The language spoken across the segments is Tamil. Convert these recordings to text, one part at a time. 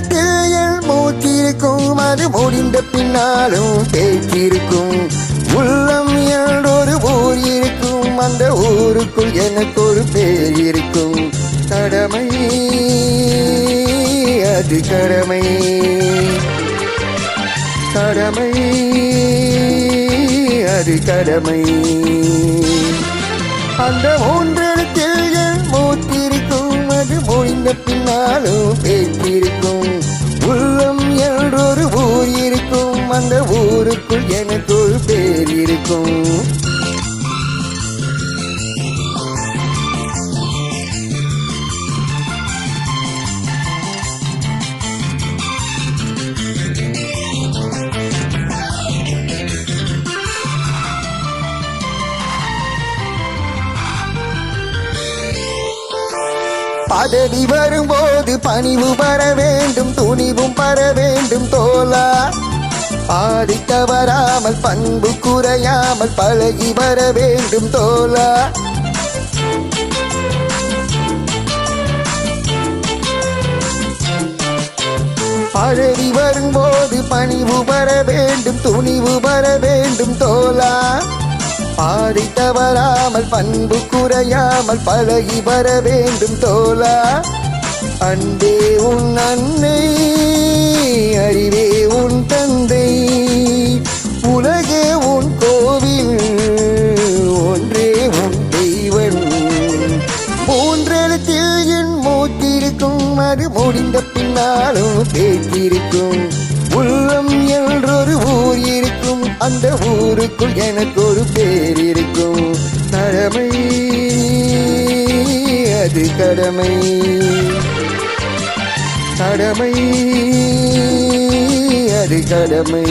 ஒன்றெழுத்தில் மூத்திருக்கும், அது முடிந்த பின்னாலும் பேச்சிருக்கும். உள்ளம் என்றொரு ஊர் இருக்கும், அந்த ஊருக்குள் எனக்கு ஒரு பேர் இருக்கும். கடமை அது கடமை, கடமை அது கடமை. அந்த ஒன்றெழுத்தில் மூத்திருக்கும், அது முடிந்த பின்னாலும் பேச்சிருக்கும். உள்ளம் என்றொரு ஊர் இருக்கும், அந்த ஊருக்குள் எனக்கு ஒரு பேர் இருக்கும். பதவி வரும்போது பணிவு வர வேண்டும், துணிவும் பெற வேண்டும் தோழா. பாதி தவறாமல் பண்பு குறையாமல் பழகி வர வேண்டும் தோழா. பதவி வரும்போது பணிவு வர வேண்டும், துணிவு வர வேண்டும் தோழா. பாதி தவறாமல் பண்பு குறையாமல் பழகி வர வேண்டும் தோழா. அன்பே உன் அன்னை, அறிவே உன் தந்தை, உலகே உன் கோவில், ஒன்றே உன் தெய்வன். மூன்றெழுத்தில் என் மூத்திருக்கும், அது முடிந்த பின்னாலும் பேச்சிருக்கும். உள்ளம் என்றொரு ஊர் இருக்கும், அந்த ஊருக்குள் எனக்கு ஒரு பேர் இருக்கும். கடமை அது கடமை, கடமை அது கடமை.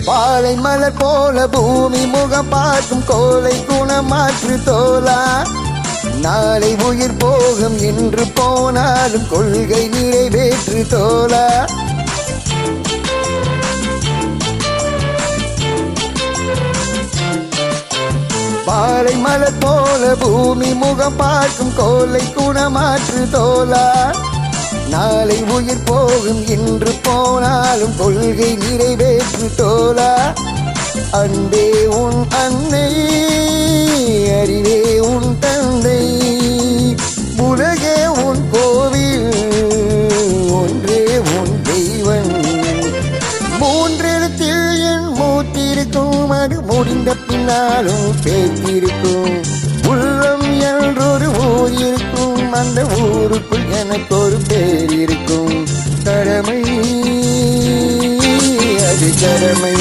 பாலை மலர் போல பூமி முகம் பார்க்கும், கோலை குணமாற்று தோழா. நாளை உயிர் போகும், இன்று போனாலும் கொள்கை நிறைவேற்று தோழா. பாலை மலர் போல பூமி முகம் பார்க்கும், கோலை குணமாற்று தோழா. நாளை உயிர் போகும், இன்று போனாலும் கொள்கை நிறைவேற்று தோழா. அன்பே உன் அன்னை, அறிவே உன் தந்தை, உலகே உன் கோவில், ஒன்றே உன் தெய்வன். மூன்றெழுத்தில் என் மூத்திருக்கும், அது முடிந்த பின்னாலும் பேச்சிருக்கும். உள்ளம் என்றொரு ஊர் இருக்கும், அந்த ஊருக்குள் எனக்கு ஒரு பேர் இருக்கும். கடமை அது கடமை.